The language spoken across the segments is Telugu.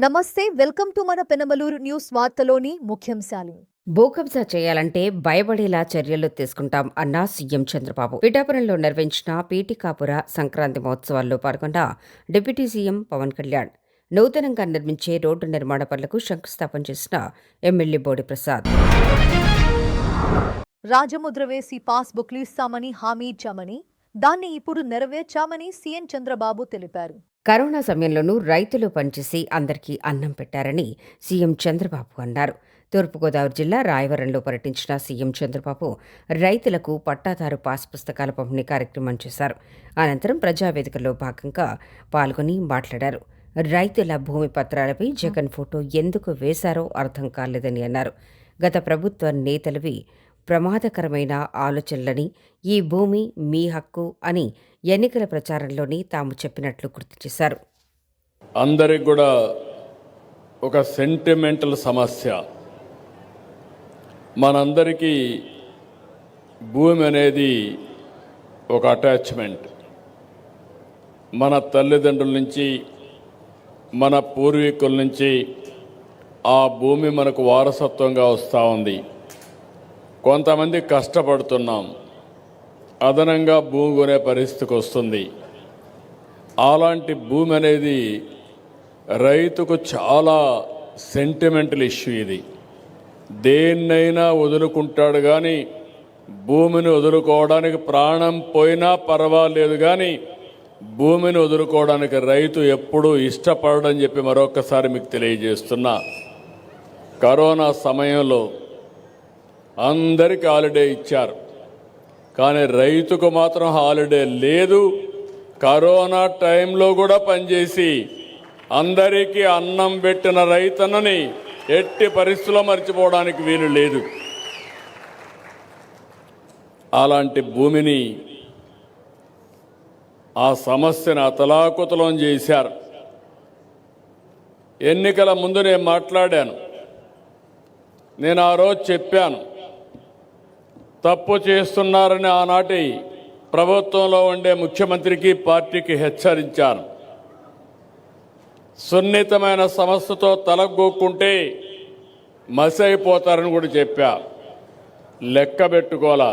నమస్తే, వెల్కమ్ టు మన పెనమలూరు న్యూస్ వార్తలోని ముఖ్యాంశాలు. భూకబ్జా చేయాలంటే భయపడేలా చర్యలు తీసుకుంటాం అన్న సీఎం చంద్రబాబు. పిఠాపురంలో నిర్వహించిన పీఠికాపుర సంక్రాంతి మహోత్సవాల్లో పాల్గొన్న డిప్యూటీ సీఎం పవన్ కళ్యాణ్. నూతనంగా నిర్మించే రోడ్డు నిర్మాణ పనులకు శంకుస్థాపన చేసిన ఎమ్మెల్యే బోడి ప్రసాద్. రాజముద్ర వేసి పాస్బుక్లు ఇస్తామని హామీ ఇచ్చామని, దాన్ని ఇప్పుడు నెరవేర్చామని సీఎం చంద్రబాబు తెలిపారు. కరోనా సమయంలోనూ రైతులు పనిచేసి అందరికీ అన్నం పెట్టారని సీఎం చంద్రబాబు అన్నారు. తూర్పుగోదావరి జిల్లా రాయవరంలో పర్యటించిన సీఎం చంద్రబాబు రైతులకు పట్టాదారు పాస్ పుస్తకాల పంపిణీ కార్యక్రమం చేశారు. అనంతరం ప్రజావేదికలో భాగంగా పాల్గొని మాట్లాడారు. రైతుల భూమి పత్రాలపై జగన్ ఫోటో ఎందుకు వేశారో అర్థం కాలేదని అన్నారు. గత ప్రభుత్వ నేతలవి ప్రమాదకరమైన ఆలోచనలని, ఈ భూమి మీ హక్కు అని ఎన్నికల ప్రచారంలోనే తాము చెప్పినట్లు గుర్తు చేశారు. అందరికి కూడా ఒక సెంటిమెంటల్ సమస్య. మనందరికీ భూమి అనేది ఒక అటాచ్మెంట్. మన తల్లిదండ్రుల నుంచి, మన పూర్వీకుల నుంచి ఆ భూమి మనకు వారసత్వంగా వస్తూ ఉంది. కొంతమంది కష్టపడుతున్నాం, అదనంగా భూమి కొనే పరిస్థితికి వస్తుంది. అలాంటి భూమి అనేది రైతుకు చాలా సెంటిమెంటల్ ఇష్యూ. ఇది దేన్నైనా వదులుకుంటాడు, కానీ భూమిని వదులుకోవడానికి ప్రాణం పోయినా పర్వాలేదు, కానీ భూమిని వదులుకోవడానికి రైతు ఎప్పుడూ ఇష్టపడని చెప్పి మరొకసారి మీకు తెలియజేస్తున్నా. కరోనా సమయంలో అందరికీ హాలిడే ఇచ్చారు, కానీ రైతుకు మాత్రం హాలిడే లేదు. కరోనా టైంలో కూడా పనిచేసి అందరికీ అన్నం పెట్టిన రైతన్నని ఎట్టి పరిస్థితుల్లో మర్చిపోవడానికి వీలు లేదు. అలాంటి భూమిని, ఆ సమస్యను అతలాకుతలం చేశారు. ఎన్నికల ముందు నేను మాట్లాడాను. నేను ఆ రోజు చెప్పాను, తప్పు చేస్తున్నారని ఆనాటి ప్రభుత్వంలో ఉండే ముఖ్యమంత్రికి, పార్టీకి హెచ్చరించాను. సున్నితమైన సమస్యతో తలగొక్కుంటే మసైపోతారని కూడా చెప్పా. లెక్క పెట్టుకోవాలా.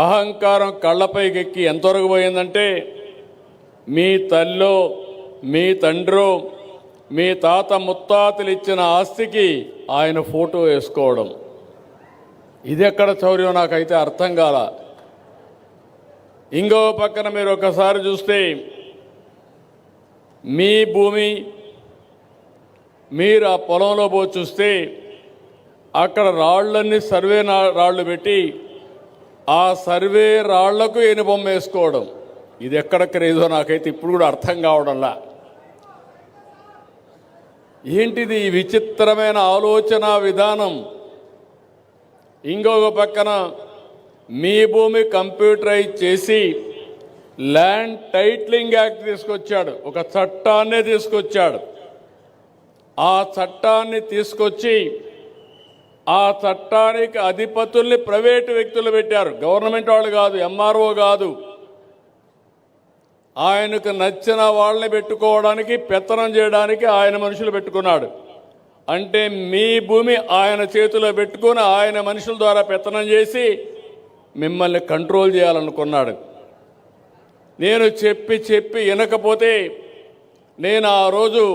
అహంకారం కళ్ళపైకెక్కి ఎంతవరకు పోయిందంటే, మీ తల్లో, మీ తండ్రో, మీ తాత ముత్తాతలు ఇచ్చిన ఆస్తికి ఆయన ఫోటో వేసుకోవడం. ఇది ఎక్కడ చౌర్యం నాకైతే అర్థం కాల. ఇంకో పక్కన మీరు ఒకసారి చూస్తే, మీ భూమి మీరు ఆ పొలంలో పోయి చూస్తే అక్కడ రాళ్లన్నీ సర్వే రాళ్లు పెట్టి ఆ సర్వే రాళ్లకు ఎనుబొమ్మ వేసుకోవడం. ఇది ఎక్కడ క్రేజో నాకైతే ఇప్పుడు కూడా అర్థం కావడంలా. ఏంటిది ఈ విచిత్రమైన ఆలోచన విధానం? ఇంకొక పక్కన మీ భూమి కంప్యూటరైజ్ చేసి ల్యాండ్ టైటిలింగ్ యాక్ట్ తీసుకొచ్చాడు, ఒక చట్టాన్నే తీసుకొచ్చాడు. ఆ చట్టాన్ని తీసుకొచ్చి ఆ చట్టానికి అధిపతుల్ని ప్రైవేటు వ్యక్తులు పెట్టారు, గవర్నమెంట్ వాళ్ళు కాదు, ఎంఆర్ఓ కాదు. ఆయనకు నచ్చిన వాళ్ళని పెట్టుకోవడానికి, పెత్తనం చేయడానికి ఆయన మనుషులు పెట్టుకున్నాడు. అంటే మీ భూమి ఆయన చేతిలో పెట్టుకుని ఆయన మనుషుల ద్వారా పెత్తనం చేసి మిమ్మల్ని కంట్రోల్ చేయాలనుకున్నాడు. నేను చెప్పి వినకపోతే నేను ఆ రోజు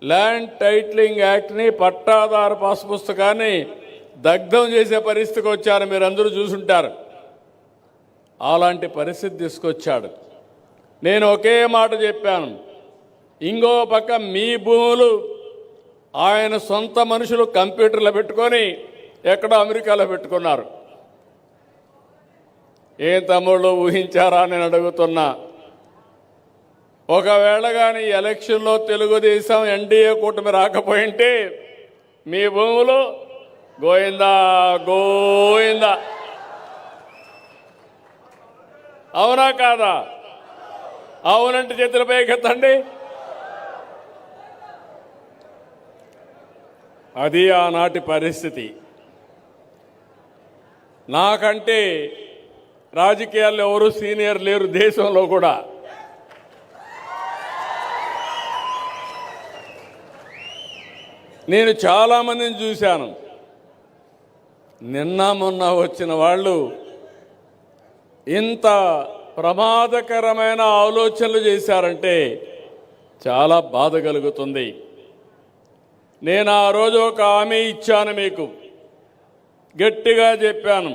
ల్యాండ్ టైటిలింగ్ యాక్ట్ని, పట్టాదారు పాస్ పుస్తకాన్ని దగ్ధం చేసే పరిస్థితికి వచ్చారు. మీరు అందరూ చూసుంటారు. అలాంటి పరిస్థితి తీసుకొచ్చాడు. నేను ఒకే మాట చెప్పాను, ఇంకో పక్క మీ భూములు ఆయన సొంత మనుషులు కంప్యూటర్లో పెట్టుకొని ఎక్కడో అమెరికాలో పెట్టుకున్నారు. ఏం తమ్ముళ్ళు ఊహించారా నేను అడుగుతున్నా. ఒకవేళ కానీ ఎలక్షన్లో తెలుగుదేశం ఎన్డీఏ కూటమి రాకపోయింటే మీ భూములు గోయిందా గోయిందా. అవునా కాదా? అవునంటే చేతులపై ఎత్తండి. అది ఆనాటి పరిస్థితి. నాకంటే రాజకీయాల్లో ఎవరు సీనియర్ లేరు దేశంలో కూడా. నేను చాలామందిని చూశాను. నిన్న మొన్న వచ్చిన వాళ్ళు ఇంత ప్రమాదకరమైన ఆలోచనలు చేశారంటే చాలా బాధ కలుగుతుంది. నేను ఆ రోజు ఒక హామీ ఇచ్చాను, మీకు గట్టిగా చెప్పాను,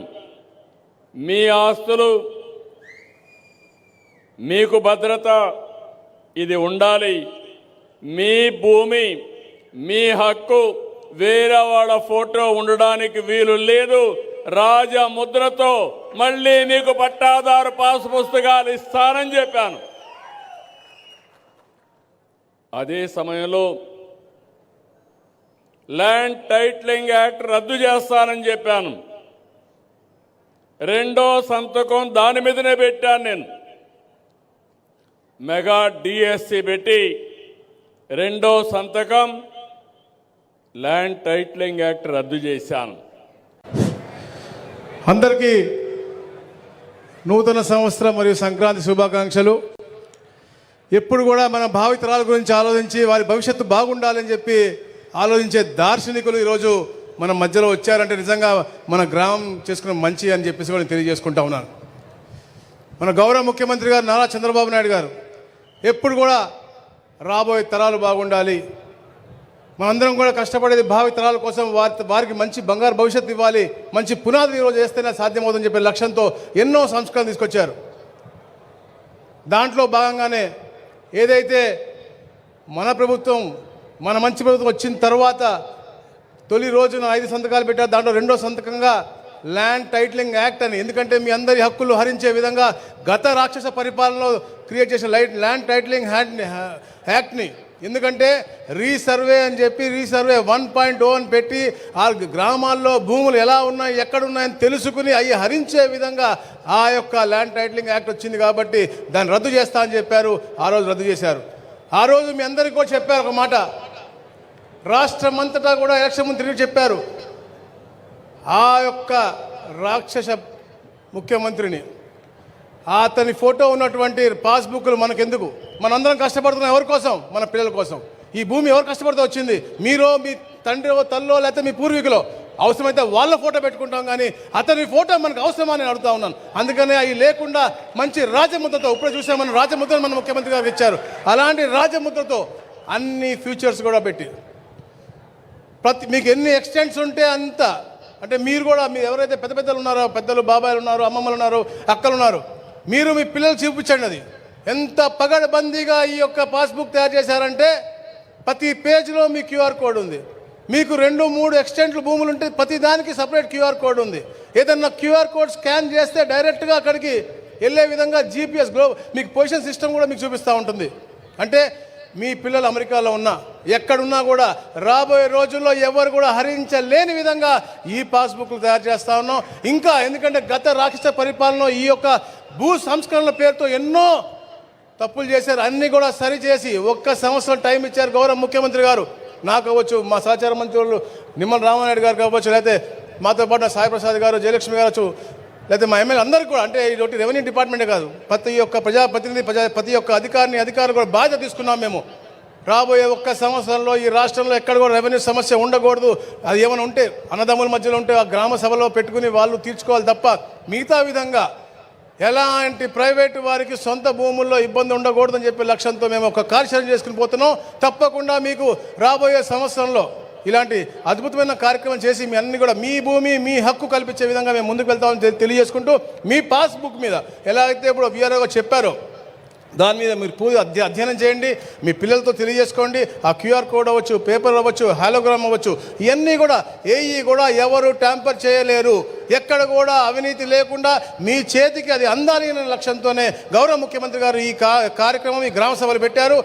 మీ ఆస్తులు మీకు భద్రత ఇది ఉండాలి, మీ భూమి మీ హక్కు వేరే వాళ్ళ ఫోటో ఉండడానికి వీలు లేదు, రాజముద్రతో మళ్ళీ మీకు పట్టాదారు పాస్ పుస్తకాలు ఇస్తానని చెప్పాను. అదే సమయంలో ల్యాండ్ టైటిలింగ్ యాక్ట్ రద్దు చేస్తానని చెప్పాను. రెండో సంతకం దాని మీదనే పెట్టాను. నేను మెగా డిఎస్సి పెట్టి రెండో సంతకం ల్యాండ్ టైటిలింగ్ యాక్ట్ రద్దు చేశాను. అందరికీ నూతన సంవత్సరం మరియు సంక్రాంతి శుభాకాంక్షలు. ఎప్పుడు కూడా మన భావితరాల గురించి ఆలోచించి వారి భవిష్యత్తు బాగుండాలని చెప్పి ఆలోచించే దార్శనికులు ఈరోజు మన మధ్యలో వచ్చారంటే నిజంగా మన గ్రామం చేసుకున్న మంచి అని చెప్పేసి కూడా నేను తెలియజేసుకుంటా ఉన్నాను. మన గౌరవ ముఖ్యమంత్రి గారు నారా చంద్రబాబు నాయుడు గారు ఎప్పుడు కూడా రాబోయే తరాలు బాగుండాలి, మనందరం కూడా కష్టపడేది భావి తరాల కోసం, వారికి మంచి బంగారు భవిష్యత్తు ఇవ్వాలి, మంచి పునాది ఈరోజు వేస్తేనే సాధ్యమవుతుందని చెప్పే లక్ష్యంతో ఎన్నో సంస్కరణలు తీసుకొచ్చారు. దాంట్లో భాగంగానే ఏదైతే మన ప్రభుత్వం మన మంచి ప్రభుత్వం వచ్చిన తర్వాత తొలి రోజున 5 సంతకాలు పెట్టారు. దాంట్లో రెండో సంతకంగా ల్యాండ్ టైటిలింగ్ యాక్ట్ అని, ఎందుకంటే మీ అందరి హక్కులు హరించే విధంగా గత రాక్షస పరిపాలనలో క్రియేట్ చేసిన ల్యాండ్ టైటిలింగ్ యాక్ట్ని, ఎందుకంటే రీసర్వే అని చెప్పి రీసర్వే 1.0 అని పెట్టి ఆ గ్రామాల్లో భూములు ఎలా ఉన్నాయి ఎక్కడున్నాయని తెలుసుకుని అవి హరించే విధంగా ఆ యొక్క ల్యాండ్ టైటిలింగ్ యాక్ట్ వచ్చింది. కాబట్టి దాన్ని రద్దు చేస్తా అని చెప్పారు. ఆ రోజు రద్దు చేశారు. ఆ రోజు మీ అందరికీ కూడా చెప్పారు ఒక మాట, రాష్ట్రమంతటా కూడా ఎలక్షన్ ముందు తిరిగి చెప్పారు, ఆ యొక్క రాక్షస ముఖ్యమంత్రిని అతని ఫోటో ఉన్నటువంటి పాస్బుక్లు మనకెందుకు, మనందరం కష్టపడుతున్నాం ఎవరి కోసం, మన పిల్లల కోసం. ఈ భూమి ఎవరు కష్టపడుతూ వచ్చింది, మీరో మీ తండ్రిలో తల్లో లేకపోతే మీ పూర్వీకులో, అవసరమైతే వాళ్ళ ఫోటో పెట్టుకుంటాం, కానీ అతని ఫోటో మనకు అవసరమని నేను అడుగుతా ఉన్నాను. అందుకనే అవి లేకుండా మంచి రాజముద్రతో, ఇప్పుడు చూసాం మన రాజముద్రను మన ముఖ్యమంత్రి గారు ఇచ్చారు, అలాంటి రాజముద్రతో అన్ని ఫ్యూచర్స్ కూడా పెట్టి మీకు ఎన్ని ఎక్స్టెంట్స్ ఉంటే అంత, అంటే మీరు కూడా మీరు ఎవరైతే పెద్ద పెద్దలు ఉన్నారో, పెద్దలు బాబాయిలు ఉన్నారు, అమ్మమ్మలు ఉన్నారు, అక్కలు ఉన్నారు, మీరు మీ పిల్లలు చూపించండి అది ఎంత పగడబందీగా ఈ యొక్క పాస్బుక్ తయారు చేశారంటే ప్రతి పేజ్లో మీ క్యూఆర్ కోడ్ ఉంది. మీకు 2-3 ఎక్స్టెంట్లు భూములు ఉంటే ప్రతి దానికి సపరేట్ క్యూఆర్ కోడ్ ఉంది. ఏదన్నా క్యూఆర్ కోడ్ స్కాన్ చేస్తే డైరెక్ట్గా అక్కడికి వెళ్ళే విధంగా జీపీఎస్ మీకు పొజిషన్ సిస్టమ్ కూడా మీకు చూపిస్తూ ఉంటుంది. అంటే మీ పిల్లలు అమెరికాలో ఉన్నా ఎక్కడున్నా కూడా రాబోయే రోజుల్లో ఎవరు కూడా హరించలేని విధంగా ఈ పాస్బుక్లు తయారు చేస్తూ ఉన్నాం. ఇంకా ఎందుకంటే గత రాక్షస పరిపాలనలో ఈ యొక్క భూ సంస్కరణల పేరుతో ఎన్నో తప్పులు చేశారు, అన్నీ కూడా సరిచేసి 1 సంవత్సరం టైం ఇచ్చారు గౌరవ ముఖ్యమంత్రి గారు. నాకు అవ్వచ్చు, మా సహచార మంత్రులు నిమ్మల రామానాయుడు గారు కావచ్చు, లేకపోతే మాతో పాటు సాయి ప్రసాద్ గారు, జయలక్ష్మి గారు, లేకపోతే మా ఎమ్మెల్యే అందరికీ కూడా, అంటే ఇదొకటి రెవెన్యూ డిపార్ట్మెంటే కాదు, ప్రతి ఒక్క ప్రజాప్రతినిధి ప్రతి ఒక్క అధికారులు కూడా బాధ్యత తీసుకున్నాం మేము. రాబోయే 1 సంవత్సరంలో ఈ రాష్ట్రంలో ఎక్కడ కూడా రెవెన్యూ సమస్య ఉండకూడదు. అది ఏమైనా ఉంటే అన్నదమ్ముల మధ్యలో ఉంటే ఆ గ్రామ సభలో పెట్టుకుని వాళ్ళు తీర్చుకోవాలి తప్ప మిగతా విధంగా ఎలాంటి ప్రైవేటు వారికి సొంత భూముల్లో ఇబ్బంది ఉండకూడదని చెప్పే లక్ష్యంతో మేము ఒక కార్యాచరణ చేసుకుని పోతున్నాం. తప్పకుండా మీకు రాబోయే సంవత్సరంలో ఇలాంటి అద్భుతమైన కార్యక్రమం చేసి మీ అన్ని కూడా మీ భూమి మీ హక్కు కల్పించే విధంగా మేము ముందుకు వెళ్తామని తెలియజేసుకుంటూ, మీ పాస్బుక్ మీద ఎలా అయితే ఇప్పుడు వీఆర్ఓ చెప్పారో దాని మీద మీరు పూర్తి అధ్యయనం చేయండి, మీ పిల్లలతో తెలియజేసుకోండి. ఆ క్యూఆర్ కోడ్ అవ్వచ్చు, పేపర్ అవ్వచ్చు, హాలోగ్రామ్ అవ్వచ్చు, ఇవన్నీ కూడా కూడా ఎవరు ట్యాంపర్ చేయలేరు. ఎక్కడ కూడా అవినీతి లేకుండా మీ చేతికి అది అందాలి అనే లక్ష్యంతోనే గౌరవ ముఖ్యమంత్రి గారు ఈ కార్యక్రమం ఈ గ్రామ సభలు పెట్టారు.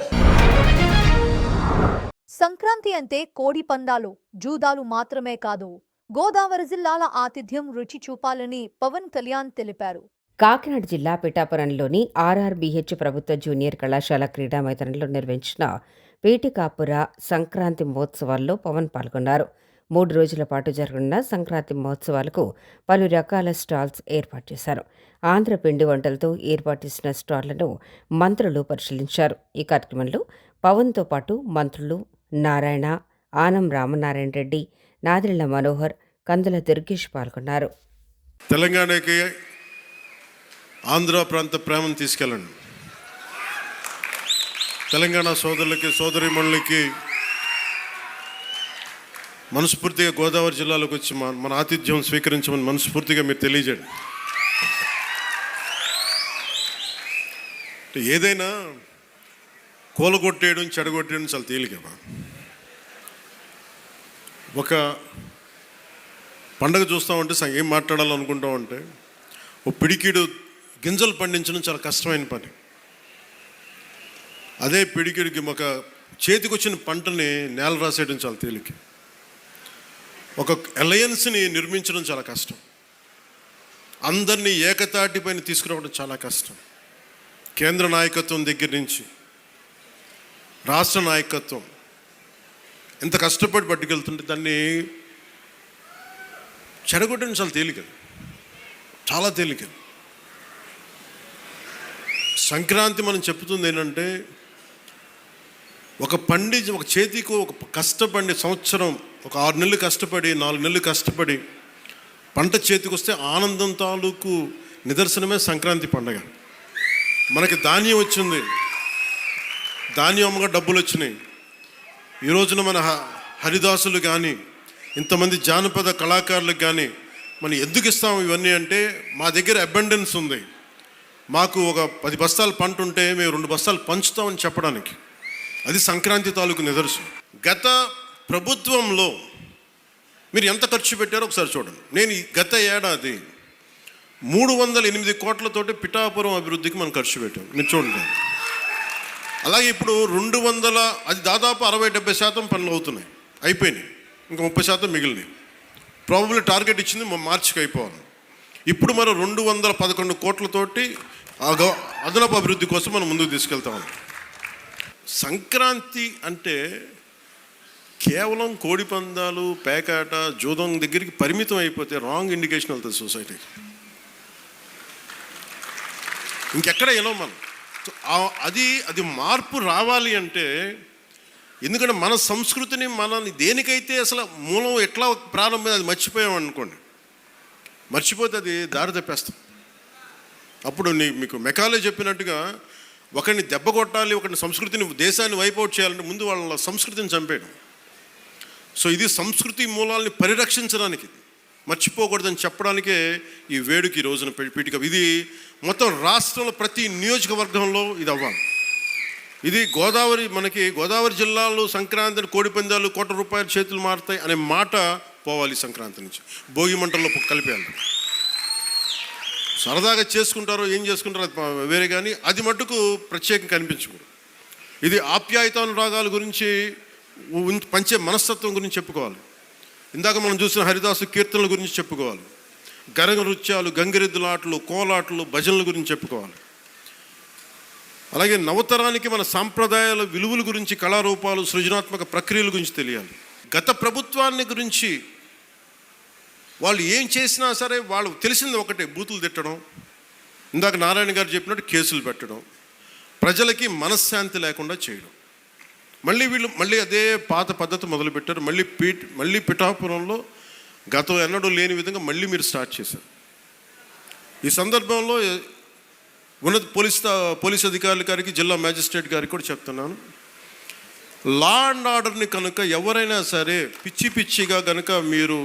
సంక్రాంతి అంటే కోడి పందాలు, జూదాలు మాత్రమే కాదు, గోదావరి జిల్లాల ఆతిథ్యం రుచి చూపాలని పవన్ కళ్యాణ్ తెలిపారు. కాకినాడ జిల్లా పిఠాపురంలోని ఆర్ఆర్బీహెచ్ ప్రభుత్వ జూనియర్ కళాశాల క్రీడా మైదానంలో నిర్వహించిన పేటికాపుర సంక్రాంతి మహోత్సవాల్లో పవన్ పాల్గొన్నారు. 3 రోజుల పాటు జరగనున్న సంక్రాంతి మహోత్సవాలకు పలు రకాల స్టాల్స్ ఏర్పాటు చేశారు. ఆంధ్ర పిండి వంటలతో ఏర్పాటు చేసిన స్టాళ్లను మంత్రులు పరిశీలించారు. ఈ కార్యక్రమంలో పవన్తో పాటు మంత్రులు నారాయణ, ఆనం రామనారాయణ రెడ్డి, నాదిళ్ల మనోహర్, కందుల దుర్గేష్ పాల్గొన్నారు. తెలంగాణకి ఆంధ్ర ప్రాంత ప్రేమను తీసుకెళ్ళండి. తెలంగాణ సోదరులకి సోదరీమణులకి మనస్ఫూర్తిగా గోదావరి జిల్లాలోకి వచ్చి మన ఆతిథ్యం స్వీకరించమని మనస్ఫూర్తిగా మీరు తెలియజేయండి. ఏదైనా కూలగొట్టేయడం చెడగొట్టేయడం చాలా తేలికమ్మా. ఒక పండగ చూస్తూ ఉంటే ఏం మాట్లాడాలనుకుంటా ఉంటే ఓ పిడికిడు గింజలు పండించడం చాలా కష్టమైన పని. అదే పిడికిడికి ఒక చేతికి వచ్చిన పంటని నేల రాసేయడం చాలా తేలిక. ఒక అలయన్స్ని నిర్మించడం చాలా కష్టం. అందరినీ ఏకతాటిపైన తీసుకురావడం చాలా కష్టం. కేంద్ర నాయకత్వం దగ్గర నుంచి రాష్ట్ర నాయకత్వం ఎంత కష్టపడి పట్టుకెళ్తుంటే దాన్ని చెడగొట్టడం చాలా తేలిక, చాలా తేలిక. సంక్రాంతి మనం చెప్తుంది ఏంటంటే ఒక చేతికి ఒక కష్టపడి సంవత్సరం ఒక 6 నెలలు కష్టపడి 4 నెలలు కష్టపడి పంట చేతికి వస్తే ఆనందం తాలూకు నిదర్శనమే సంక్రాంతి పండగ. మనకి ధాన్యం వచ్చింది, ధాన్యం అమ్మగా డబ్బులు వచ్చినాయి. ఈ రోజున మన హరిదాసులు కానీ ఇంతమంది జానపద కళాకారులకు కానీ మనం ఎందుకు ఇస్తాం ఇవన్నీ అంటే మా దగ్గర అబండెన్స్ ఉంది. మాకు ఒక 10 బస్తాలు పంట ఉంటే మేము 2 బస్తాలు పంచుతామని చెప్పడానికి. అది సంక్రాంతి తాలూకు నిదర్శనం. గత ప్రభుత్వంలో మీరు ఎంత ఖర్చు పెట్టారో ఒకసారి చూడండి. నేను గత ఏడాది 308 కోట్లతోటి పిఠాపురం అభివృద్ధికి మనం ఖర్చు పెట్టాం. మీరు చూడండి. అలాగే ఇప్పుడు 200, అది దాదాపు 60-70% పనులు అవుతున్నాయి, అయిపోయినాయి. ఇంకా 30% మిగిలినాయి. ప్రాబబ్లీ టార్గెట్ ఇచ్చింది మార్చికి అయిపోవాలి. ఇప్పుడు మనం 211 కోట్లతోటి అదనపు అభివృద్ధి కోసం మనం ముందుకు తీసుకెళ్తాం. సంక్రాంతి అంటే కేవలం కోడి పందాలు, పేకాట, జూదం దగ్గరికి పరిమితం అయిపోతే రాంగ్ ఇండికేషన్ వెళ్తుంది సొసైటీకి. ఇంకెక్కడ వెళ్ళాం మనం. అది మార్పు రావాలి అంటే, ఎందుకంటే మన సంస్కృతిని మనల్ని దేనికైతే అసలు మూలం ఎట్లా ప్రారంభం అది మర్చిపోయాం అనుకోండి, మర్చిపోతే అది దారి తప్పేస్తాం. అప్పుడు మీకు మెకాలే చెప్పినట్టుగా ఒకరిని దెబ్బ కొట్టాలి, ఒకరిని సంస్కృతిని దేశాన్ని వైపౌట్ చేయాలంటే ముందు వాళ్ళ సంస్కృతిని చంపేయడం. సో ఇది సంస్కృతి మూలాల్ని పరిరక్షించడానికి, మర్చిపోకూడదని చెప్పడానికే ఈ వేడుక ఈ రోజున పీఠిక. ఇది మొత్తం రాష్ట్రంలో ప్రతి నియోజకవర్గంలో ఇది అవ్వాలి. ఇది గోదావరి జిల్లాలో సంక్రాంతిని కోడిపందాలు ₹1 చేతులు మారుతాయి అనే మాట పోవాలి. సంక్రాంతి నుంచి భోగి మంటల్లో కలిపేయాలి. సరదాగా చేసుకుంటారో ఏం చేసుకుంటారో అది వేరే, కానీ అది మట్టుకు ప్రత్యేకంగా కనిపించకూడదు. ఇది ఆప్యాయతానురాగాల గురించి పంచే మనస్తత్వం గురించి చెప్పుకోవాలి. ఇందాక మనం చూసిన హరిదాసు కీర్తనల గురించి చెప్పుకోవాలి. గరగ నృత్యాలు, గంగిరెద్దులాటలు, కోలాటలు, భజనల గురించి చెప్పుకోవాలి. అలాగే నవతరానికి మన సాంప్రదాయాల విలువల గురించి, కళారూపాలు, సృజనాత్మక ప్రక్రియల గురించి తెలియాలి. గత ప్రభుత్వాన్ని గురించి వాళ్ళు ఏం చేసినా సరే వాళ్ళు తెలిసింది ఒకటే, బూతులు తిట్టడం, ఇందాక నారాయణ గారు చెప్పినట్టు కేసులు పెట్టడం, ప్రజలకి మనశ్శాంతి లేకుండా చేయడం. మళ్ళీ అదే పాత పద్ధతి మొదలుపెట్టారు. మళ్ళీ పిఠాపురంలో గతం ఎన్నడూ లేని విధంగా మళ్ళీ మీరు స్టార్ట్ చేశారు. ఈ సందర్భంలో ఉన్నత పోలీస్ అధికారుల గారికి, జిల్లా మ్యాజిస్ట్రేట్ గారికి కూడా చెప్తున్నాను, లా అండ్ ఆర్డర్ని కనుక ఎవరైనా సరే పిచ్చిగా కనుక మీరు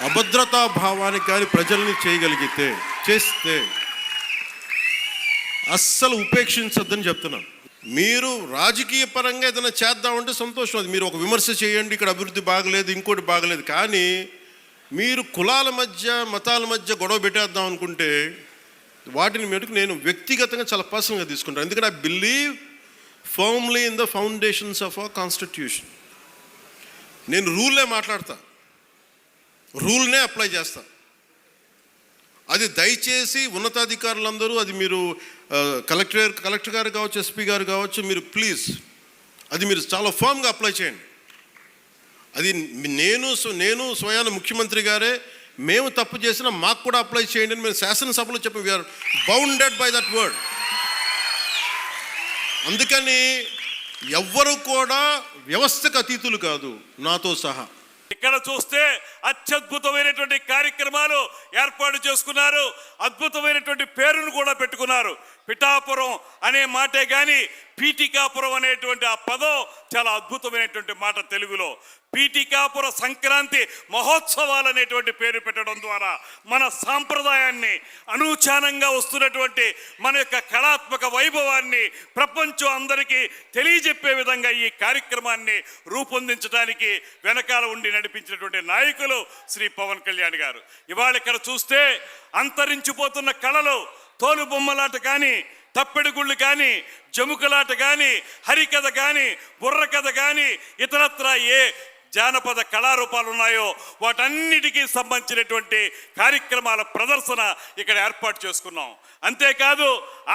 అభద్రతా భావానికి కానీ ప్రజల్ని చేస్తే అస్సలు ఉపేక్షించద్దని చెప్తున్నాను. మీరు రాజకీయ పరంగా ఏదైనా చేద్దామంటే సంతోషం, అది మీరు ఒక విమర్శ చేయండి, ఇక్కడ అభివృద్ధి బాగలేదు, ఇంకోటి బాగలేదు. కానీ మీరు కులాల మధ్య, మతాల మధ్య గొడవ పెట్టేద్దాం అనుకుంటే వాటిని మెటుకు నేను వ్యక్తిగతంగా చాలా పర్సనల్గా తీసుకుంటాను. ఎందుకంటే I believe firmly in the foundations of our constitution. నేను రూల్నే మాట్లాడతా, రూల్నే అప్లై చేస్తా. అది దయచేసి ఉన్నతాధికారులందరూ, అది మీరు కలెక్టర్ గారు కావచ్చు, ఎస్పీ గారు కావచ్చు, మీరు ప్లీజ్ అది మీరు చాలా ఫర్మ్గా అప్లై చేయండి. అది నేను స్వయాన ముఖ్యమంత్రి గారే మేము తప్పు చేసినా మాకు కూడా అప్లై చేయండి అని మేము శాసనసభలో చెప్పి we are bounded by that word. అందుకని ఎవ్వరు కూడా వ్యవస్థకు అతీతులు కాదు, నాతో సహా. ఇక్కడ చూస్తే అత్యద్భుతమైనటువంటి కార్యక్రమాలు ఏర్పాటు చేసుకున్నారు. అద్భుతమైనటువంటి పేరును కూడా పెట్టుకున్నారు. పిఠాపురం అనే మాటే కానీ పీఠికాపురం అనేటువంటి ఆ పదం చాలా అద్భుతమైనటువంటి మాట తెలుగులో. పీఠికాపుర సంక్రాంతి మహోత్సవాలు అనేటువంటి పేరు పెట్టడం ద్వారా మన సాంప్రదాయాన్ని, అనూచానంగా వస్తున్నటువంటి మన యొక్క కళాత్మక వైభవాన్ని ప్రపంచం అందరికీ తెలియజెప్పే విధంగా ఈ కార్యక్రమాన్ని రూపొందించడానికి వెనకాల ఉండి నడిపించినటువంటి నాయకులు శ్రీ పవన్ కళ్యాణ్ గారు. ఇవాళ ఇక్కడ చూస్తే అంతరించిపోతున్న కళలు, తోలు బొమ్మలాట కానీ, తప్పెడుగుళ్ళు కానీ, జముకలాట కానీ, హరికథ కానీ, బుర్రకథ కానీ, ఇతరత్ర ఏ జానపద కళారూపాలు ఉన్నాయో వాటన్నిటికీ సంబంధించినటువంటి కార్యక్రమాల ప్రదర్శన ఇక్కడ ఏర్పాటు చేసుకున్నాం. అంతేకాదు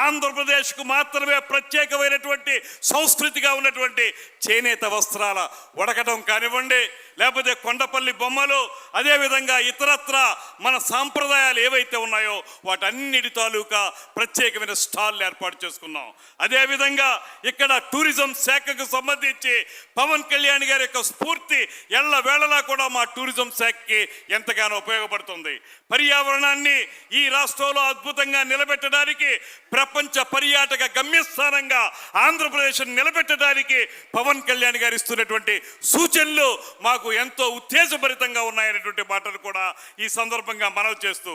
ఆంధ్రప్రదేశ్కు మాత్రమే ప్రత్యేకమైనటువంటి సంస్కృతిగా ఉన్నటువంటి చేనేత వస్త్రాల వడకటం కానివ్వండి, లేకపోతే కొండపల్లి బొమ్మలు, అదేవిధంగా ఇతరత్ర మన సాంప్రదాయాలు ఏవైతే ఉన్నాయో వాటన్నిటి తాలూకా ప్రత్యేకమైన స్టాల్ ఏర్పాటు చేసుకున్నాం. అదేవిధంగా ఇక్కడ టూరిజం శాఖకు సంబంధించి పవన్ కళ్యాణ్ గారి యొక్క స్ఫూర్తి ఎల్ల వేళలా కూడా మా టూరిజం శాఖకి ఎంతగానో ఉపయోగపడుతుంది. పర్యావరణాన్ని ఈ రాష్ట్రంలో అద్భుతంగా నిలబెట్టడానికి, ప్రపంచ పర్యాటక గమ్యస్థానంగా ఆంధ్రప్రదేశ్ నిలబెట్టడానికి పవన్ కళ్యాణ్ గారు ఇస్తున్నటువంటి సూచనలు మాకు ఎంతో ఉత్తేజభరితంగా ఉన్నాయనేటువంటి మాటలు కూడా ఈ సందర్భంగా మనవి చేస్తూ,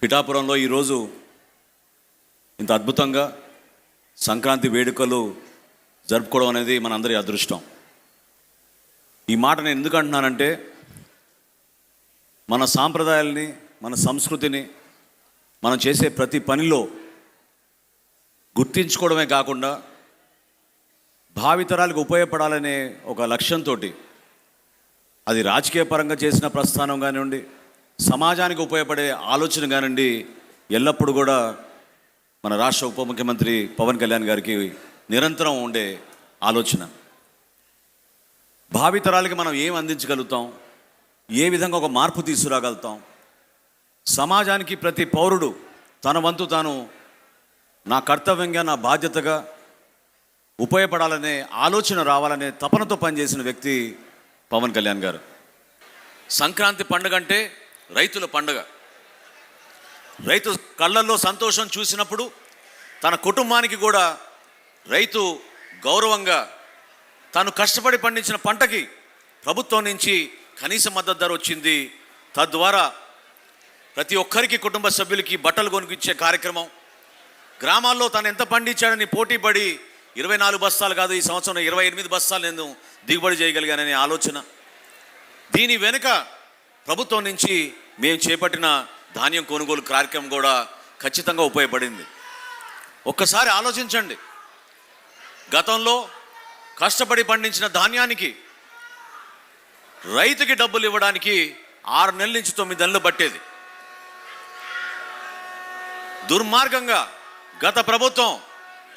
పిఠాపురంలో ఈరోజు ఇంత అద్భుతంగా సంక్రాంతి వేడుకలు జరుపుకోవడం అనేది మనందరి అదృష్టం. ఈ మాట నేను ఎందుకు అంటున్నానంటే, మన సాంప్రదాయాల్ని, మన సంస్కృతిని మనం చేసే ప్రతి పనిలో గుర్తించుకోవడమే కాకుండా భావితరాలకు ఉపయోగపడాలనే ఒక లక్ష్యంతో, అది రాజకీయ పరంగా చేసిన ప్రస్థానం కానివ్వండి, సమాజానికి ఉపయోగపడే ఆలోచన కానివ్వండి, ఎల్లప్పుడూ కూడా మన రాష్ట్ర ఉప ముఖ్యమంత్రి పవన్ కళ్యాణ్ గారికి నిరంతరం ఉండే ఆలోచన. భావితరాలకి మనం ఏం అందించగలుగుతాం, ఏ విధంగా ఒక మార్పు తీసుకురాగలుగుతాం, సమాజానికి ప్రతి పౌరుడు తన వంతు తాను నా కర్తవ్యంగా, నా బాధ్యతగా ఉపయోగపడాలనే ఆలోచన రావాలనే తపనతో పనిచేసిన వ్యక్తి పవన్ కళ్యాణ్ గారు. సంక్రాంతి పండుగ అంటే రైతుల పండుగ. రైతు కళ్ళల్లో సంతోషం చూసినప్పుడు తన కుటుంబానికి కూడా రైతు గౌరవంగా తాను కష్టపడి పండించిన పంటకి ప్రభుత్వం నుంచి కనీస మద్దతు ధర వచ్చింది. తద్వారా ప్రతి ఒక్కరికి, కుటుంబ సభ్యులకి బట్టలు కొనుక్కిచ్చే కార్యక్రమం, గ్రామాల్లో తను ఎంత పండించాడని పోటీపడి 24 బస్తాలు కాదు, ఈ సంవత్సరం 28 బస్తాలు నేను దిగుబడి చేయగలిగాననే ఆలోచన. దీని వెనుక ప్రభుత్వం నుంచి మేము చేపట్టిన ధాన్యం కొనుగోలు కార్యక్రమం కూడా ఖచ్చితంగా ఉపయోగపడింది. ఒక్కసారి ఆలోచించండి, గతంలో కష్టపడి పండించిన ధాన్యానికి రైతుకి డబ్బులు ఇవ్వడానికి 6 నెలల నుంచి 9 నెలలు పట్టేది. దుర్మార్గంగా గత ప్రభుత్వం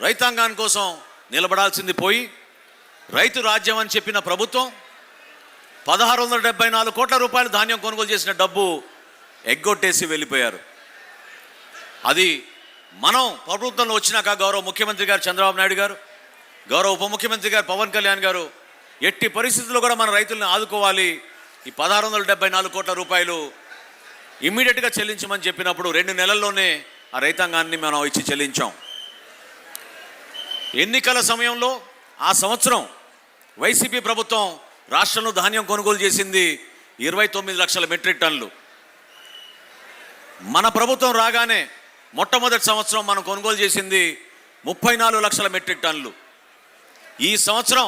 రైతాంగాని కోసం నిలబడాల్సింది పోయి, రైతు రాజ్యం అని చెప్పిన ప్రభుత్వం 1674 కోట్ల రూపాయలు ధాన్యం కొనుగోలు చేసిన డబ్బు ఎగ్గొట్టేసి వెళ్ళిపోయారు. అది మనం ప్రభుత్వంలో వచ్చినాక గౌరవ ముఖ్యమంత్రి గారు చంద్రబాబు నాయుడు గారు, గౌరవ ఉప ముఖ్యమంత్రి గారు పవన్ కళ్యాణ్ గారు ఎట్టి పరిస్థితుల్లో కూడా మన రైతులను ఆదుకోవాలి, ఈ 1674 కోట్ల రూపాయలు ఇమ్మీడియట్గా చెల్లించమని చెప్పినప్పుడు 2 నెలల్లోనే ఆ రైతాంగాన్ని మనం ఇచ్చి చెల్లించాం. ఎన్నికల సమయంలో ఆ సంవత్సరం వైసీపీ ప్రభుత్వం రాష్ట్రంలో ధాన్యం కొనుగోలు చేసింది 29 లక్షల మెట్రిక్ టన్నులు. మన ప్రభుత్వం రాగానే మొట్టమొదటి సంవత్సరం మనం కొనుగోలు చేసింది 34 లక్షల మెట్రిక్ టన్నులు. ఈ సంవత్సరం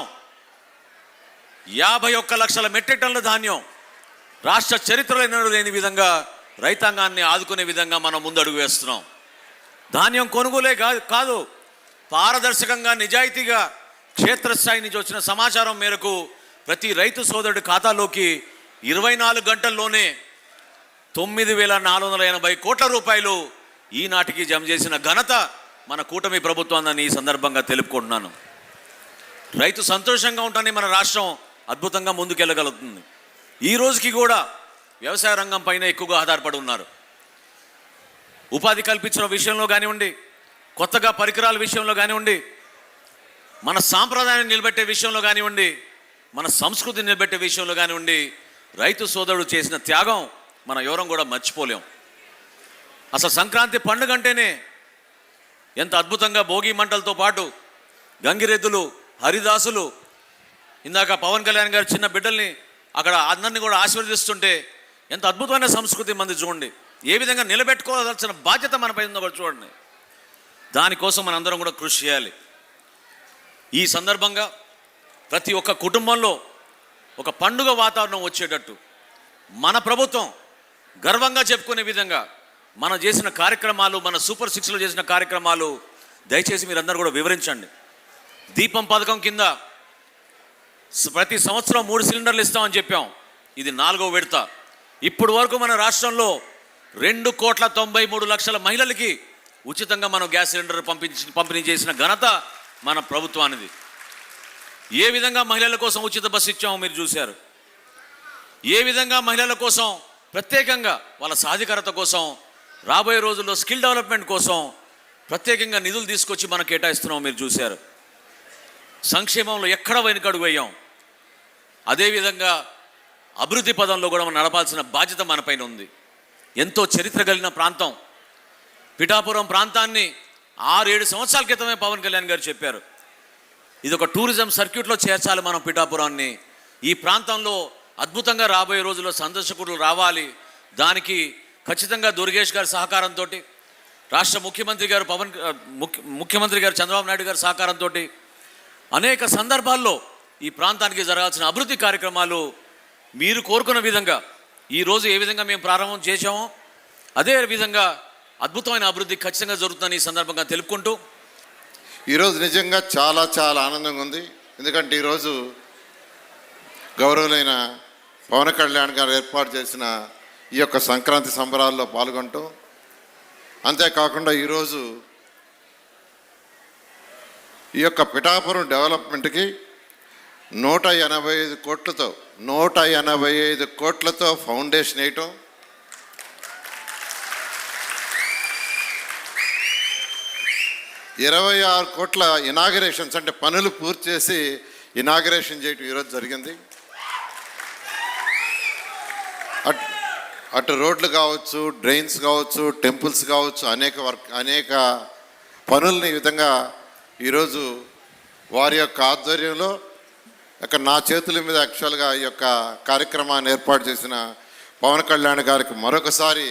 51 లక్షల మెట్రిక్ టన్నుల ధాన్యం రాష్ట్ర చరిత్రలో లేని విధంగా రైతాంగాన్ని ఆదుకునే విధంగా మనం ముందడుగు వేస్తున్నాం. ధాన్యం కొనుగోలే కాదు, పారదర్శకంగా, నిజాయితీగా క్షేత్రస్థాయి నుంచి వచ్చిన సమాచారం మేరకు ప్రతి రైతు సోదరుడి ఖాతాలోకి 24 గంటల్లోనే 9,480 కోట్ల రూపాయలు ఈనాటికి జమ చేసిన ఘనత మన కూటమి ప్రభుత్వాన్ని ఈ సందర్భంగా తెలుపుకుంటున్నాను. రైతు సంతోషంగా ఉంటేనే మన రాష్ట్రం అద్భుతంగా ముందుకెళ్ళగలుగుతుంది. ఈ రోజుకి కూడా వ్యవసాయ రంగం పైన ఎక్కువగా ఆధారపడి ఉన్నారు. ఉపాధి కల్పించిన విషయంలో కానివ్వండి, కొత్తగా పరికరాల విషయంలో కానివ్వండి, మన సాంప్రదాయాన్ని నిలబెట్టే విషయంలో కానివ్వండి, మన సంస్కృతిని నిలబెట్టే విషయంలో కానివ్వండి, రైతు సోదరుడు చేసిన త్యాగం మనం ఎవరం కూడా మర్చిపోలేం. అసలు సంక్రాంతి పండుగ అంటేనే ఎంత అద్భుతంగా భోగి మంటలతో పాటు గంగిరెద్దులు, హరిదాసులు, ఇందాక పవన్ కళ్యాణ్ గారు చిన్న బిడ్డల్ని అక్కడ అందరినీ కూడా ఆశీర్వదిస్తుంటే ఎంత అద్భుతమైన సంస్కృతి మంది చూడండి. ఏ విధంగా నిలబెట్టుకోవాల్సిన బాధ్యత మనపై ఉందో కూడా చూడండి. దానికోసం మనందరం కూడా కృషి చేయాలి. ఈ సందర్భంగా ప్రతి ఒక్క కుటుంబంలో ఒక పండుగ వాతావరణం వచ్చేటట్టు మన ప్రభుత్వం గర్వంగా చెప్పుకునే విధంగా మనం చేసిన కార్యక్రమాలు, మన సూపర్ 6లో చేసిన కార్యక్రమాలు దయచేసి మీరందరూ కూడా వివరించండి. దీపం పథకం కింద ప్రతి సంవత్సరం 3 సిలిండర్లు ఇస్తామని చెప్పాం. ఇది 4వ విడత. ఇప్పుడు వరకు మన రాష్ట్రంలో 2,93,00,000 మహిళలకి ఉచితంగా మనం గ్యాస్ సిలిండర్ పంపిణీ చేసిన ఘనత మన ప్రభుత్వానిది. ఏ విధంగా మహిళల కోసం ఉచిత బస్సు ఇచ్చామో మీరు చూశారు. ఏ విధంగా మహిళల కోసం ప్రత్యేకంగా వాళ్ళ సాధికారత కోసం రాబోయే రోజుల్లో స్కిల్ డెవలప్మెంట్ కోసం ప్రత్యేకంగా నిధులు తీసుకొచ్చి మనం కేటాయిస్తున్నాం మీరు చూశారు. సంక్షేమంలో ఎక్కడ వెనుకడుగు వేయాం. అదేవిధంగా అభివృద్ధి పదంలో కూడా మనం నడపాల్సిన బాధ్యత మనపైన ఉంది. ఎంతో చరిత్ర కలిగిన ప్రాంతం పిఠాపురం ప్రాంతాన్ని 6-7 సంవత్సరాల క్రితమే పవన్ కళ్యాణ్ గారు చెప్పారు. ఇది ఒక టూరిజం సర్క్యూట్లో చేర్చాలి మనం పిఠాపురాన్ని. ఈ ప్రాంతంలో అద్భుతంగా రాబోయే రోజుల్లో సందర్శకులు రావాలి. దానికి ఖచ్చితంగా దుర్గేష్ గారి సహకారంతో, రాష్ట్ర ముఖ్యమంత్రి గారు ముఖ్యమంత్రి గారు చంద్రబాబు నాయుడు గారి సహకారంతో అనేక సందర్భాల్లో ఈ ప్రాంతానికి జరగాల్సిన అభివృద్ధి కార్యక్రమాలు మీరు కోరుకున్న విధంగా ఈరోజు ఏ విధంగా మేము ప్రారంభం చేశామో అదే విధంగా అద్భుతమైన అభివృద్ధి ఖచ్చితంగా జరుగుతుందని ఈ సందర్భంగా తెలుపుకుంటూ, ఈరోజు నిజంగా చాలా చాలా ఆనందంగా ఉంది. ఎందుకంటే ఈరోజు గౌరవులైన పవన్ కళ్యాణ్ గారు ఏర్పాటు చేసిన ఈ యొక్క సంక్రాంతి సంబరాల్లో పాల్గొంటూ, అంతేకాకుండా ఈరోజు ఈ యొక్క పిఠాపురం డెవలప్మెంట్కి 185 కోట్లతో ఫౌండేషన్ వేయటం, ₹26 కోట్ల ఇనాగరేషన్స్ అంటే పనులు పూర్తి చేసి ఇనాగరేషన్ చేయటం ఈరోజు జరిగింది. అటు రోడ్లు కావచ్చు, డ్రైన్స్ కావచ్చు, టెంపుల్స్ కావచ్చు, అనేక పనుల్ని ఈ విధంగా ఈరోజు వారి యొక్క ఆధ్వర్యంలో నా చేతుల మీద యాక్చువల్గా ఈ యొక్క కార్యక్రమాన్ని ఏర్పాటు చేసిన పవన్ కళ్యాణ్ గారికి మరొకసారి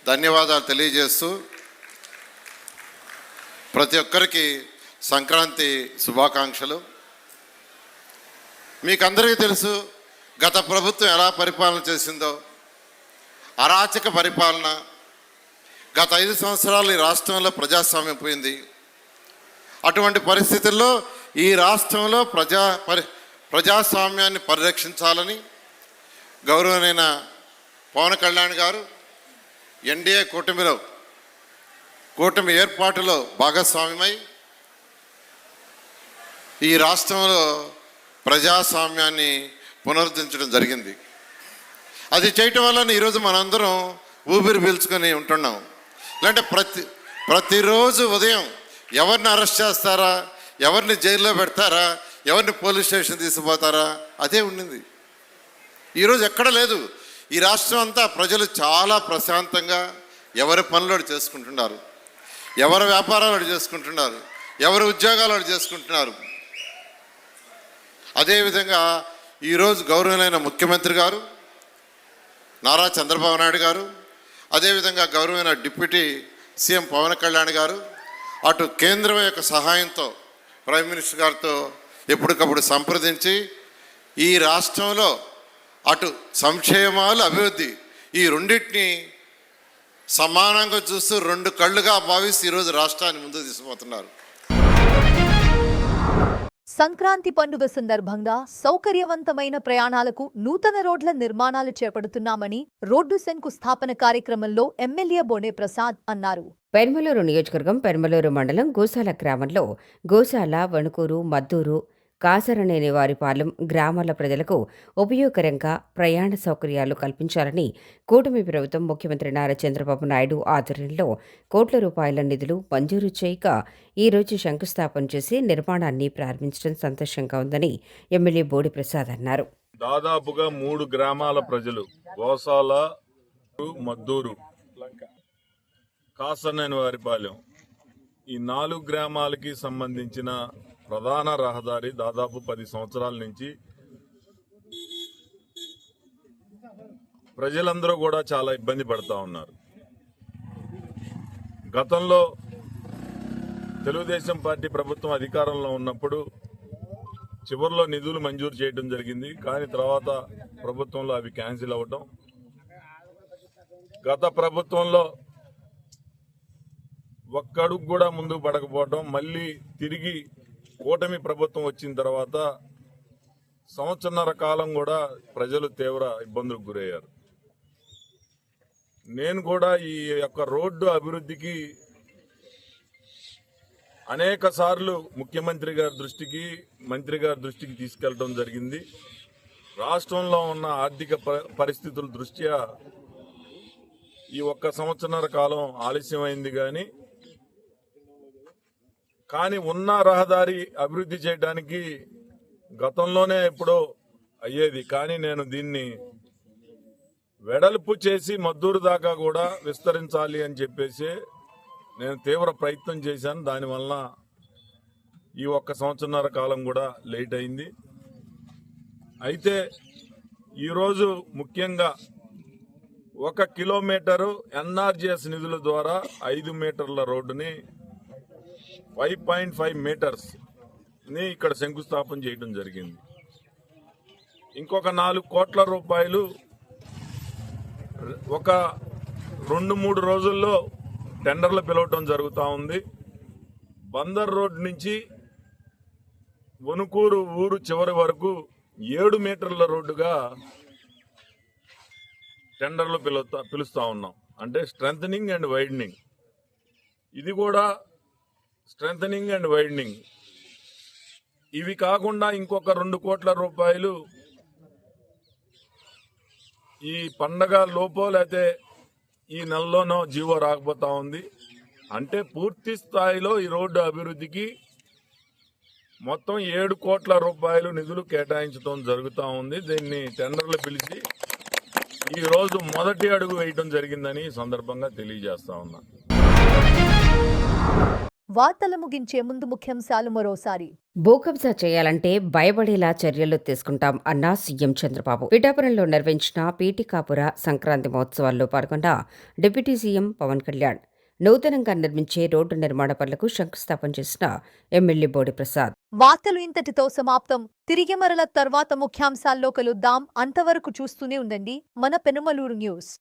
ధన్యవాదాలు తెలియజేస్తూ, ప్రతి ఒక్కరికి సంక్రాంతి శుభాకాంక్షలు. మీకు అందరికీ తెలుసు గత ప్రభుత్వం ఎలా పరిపాలన చేసిందో. అరాచక పరిపాలన. గత 5 సంవత్సరాలు ఈ రాష్ట్రంలో ప్రజాస్వామ్యం పోయింది. అటువంటి పరిస్థితుల్లో ఈ రాష్ట్రంలో ప్రజాస్వామ్యాన్ని పరిరక్షించాలని గౌరవనీయ పవన్ కళ్యాణ్ గారు ఎన్డీఏ కూటమి ఏర్పాటులో భాగస్వామ్యమై ఈ రాష్ట్రంలో ప్రజాస్వామ్యాన్ని పునరుద్ధరించడం జరిగింది. అది చేయటం వల్ల ఈరోజు మనందరం ఊపిరి పీల్చుకొని ఉంటున్నాం. లేదంటే ప్రతిరోజు ఉదయం ఎవరిని అరెస్ట్ చేస్తారా, ఎవరిని జైల్లో పెడతారా, ఎవరిని పోలీస్ స్టేషన్ తీసుకుపోతారా, అదే ఉండింది. ఈరోజు ఎక్కడ లేదు. ఈ రాష్ట్రం అంతా ప్రజలు చాలా ప్రశాంతంగా ఎవరి పనులు చేసుకుంటున్నారు, ఎవరి వ్యాపారాలు చేసుకుంటున్నారు, ఎవరి ఉద్యోగాలు చేసుకుంటున్నారు. అదేవిధంగా ఈరోజు గౌరవనీయ ముఖ్యమంత్రి గారు నారా చంద్రబాబు నాయుడు గారు, అదేవిధంగా గౌరవనీయ డిప్యూటీ సీఎం పవన్ కళ్యాణ్ గారు అటు కేంద్రం యొక్క సహాయంతో ప్రైమ్ మినిస్టర్ గారితో ఎప్పటికప్పుడు సంప్రదించి ఈ రాష్ట్రంలో అటు సంక్షేమాలు, అభివృద్ధి ఈ రెండింటినీ సమానంగా చూస్తూ 2 కళ్ళుగా భావిస్తూ ఈరోజు రాష్ట్రాన్ని ముందుకు తీసుకుపోతున్నారు. సంక్రాంతి పండుగ సందర్భంగా సౌకర్యవంతమైన ప్రయాణాలకు నూతన రోడ్ల నిర్మాణాలు చేపడుతున్నామని రోడ్డు శంకుస్థాపన కార్యక్రమంలో ఎమ్మెల్యే బోనే ప్రసాద్ అన్నారు. పెర్మలూరు నియోజకవర్గం పెర్మలూరు మండలం గోశాల గ్రామంలో గోశాల, వణుకూరు, మద్దూరు, కాసరనేని వారిపాలెం గ్రామాల ప్రజలకు ఉపయోగకరంగా ప్రయాణ సౌకర్యాలు కల్పించాలని కూటమి ప్రభుత్వం ముఖ్యమంత్రి నారా చంద్రబాబు నాయుడు ఆధ్వర్యంలో కోట్ల రూపాయల నిధులు మంజూరు చేయక ఈరోజు శంకుస్థాపన చేసి నిర్మాణాన్ని ప్రారంభించడం సంతోషంగా ఉందని ఎమ్మెల్యే బోడి ప్రసాద్ అన్నారు. దాదాపుగా 3 గ్రామాల ప్రజలు గోసాల, మద్దూరు, కాసరనేని వారిపాలెం ఈ 4 గ్రామాలకి సంబంధించిన ప్రధాన రహదారి దాదాపు 10 సంవత్సరాల నుంచి ప్రజలందరూ కూడా చాలా ఇబ్బంది పడుతూ ఉన్నారు. గతంలో తెలుగుదేశం పార్టీ ప్రభుత్వం అధికారంలో ఉన్నప్పుడు చివరిలో నిధులు మంజూరు చేయడం జరిగింది. కానీ తర్వాత ప్రభుత్వంలో అవి క్యాన్సిల్ అవ్వటం, గత ప్రభుత్వంలో ఒక్కడుగు కూడా ముందుకు పడకపోవటం, మళ్ళీ తిరిగి కూటమి ప్రభుత్వం వచ్చిన తర్వాత సంవత్సరన్నర కాలం కూడా ప్రజలు తీవ్ర ఇబ్బందులకు గురయ్యారు. నేను కూడా ఈ యొక్క రోడ్డు అభివృద్ధికి అనేక సార్లు ముఖ్యమంత్రి గారి దృష్టికి, మంత్రి గారి దృష్టికి తీసుకెళ్లడం జరిగింది. రాష్ట్రంలో ఉన్న ఆర్థిక పరిస్థితుల దృష్ట్యా ఈ 1 సంవత్సరన్నర కాలం ఆలస్యమైంది. కానీ ఉన్న రహదారి అభివృద్ధి చేయడానికి గతంలోనే ఎప్పుడో అయ్యేది. కానీ నేను దీన్ని వెడల్పు చేసి మద్దూరు దాకా కూడా విస్తరించాలి అని చెప్పేసి నేను తీవ్ర ప్రయత్నం చేశాను. దానివల్ల ఈ 1 సంవత్సరన్నర కాలం కూడా లేట్ అయింది. అయితే ఈరోజు ముఖ్యంగా 1 కిలోమీటరు ఎన్ఆర్జీఎస్ నిధుల ద్వారా 5 మీటర్ల రోడ్డుని 5.5 మీటర్స్ ని ఇక్కడ శంకుస్థాపన చేయడం జరిగింది. ఇంకొక 4 కోట్ల రూపాయలు ఒక 2-3 రోజుల్లో టెండర్లు పిలవటం జరుగుతూ ఉంది. బందర్ రోడ్ నుంచి వణుకూరు ఊరు చివరి వరకు 7 మీటర్ల రోడ్డుగా టెండర్లు పిలుస్తా ఉన్నాం. అంటే స్ట్రెంథనింగ్ అండ్ వైడనింగ్. ఇది కూడా స్ట్రెంథనింగ్ అండ్ వైడనింగ్. ఇవి కాకుండా ఇంకొక 2 కోట్ల రూపాయలు ఈ పండగ లోపో లేకపోతే ఈ నెలలోనో జీవో రాకపోతా ఉంది. అంటే పూర్తి స్థాయిలో ఈ రోడ్డు అభివృద్ధికి మొత్తం 7 కోట్ల రూపాయలు నిధులు కేటాయించడం జరుగుతూ ఉంది. దీన్ని టెండర్లు పిలిచి ఈ రోజు మొదటి అడుగు వేయడం జరిగిందని ఈ సందర్భంగా తెలియజేస్తా ఉన్నా. వార్తలు ముగించే ముందు ముఖ్యాంశాలు మరోసారి. భూకబ్జా చేయాలంటే భయపడేలా చర్యలు తీసుకుంటాం అన్న సీఎం చంద్రబాబు. పిఠాపురంలో నిర్వహించిన పీఠికాపుర సంక్రాంతి మహోత్సవాల్లో పాల్గొన్న డిప్యూటీ సీఎం పవన్ కళ్యాణ్. నూతనంగా నిర్మించే రోడ్డు నిర్మాణ పనులకు శంకుస్థాపన చేసిన ఎమ్మెల్యే బోడి ప్రసాద్. వార్తలు ఇంతటితో సమాప్తం. తిరిగి మరల తర్వాత ముఖ్యాంశాల్లో కలుద్దాం. అంతవరకు చూస్తూనే ఉండండి మన పెనుమలూరు న్యూస్.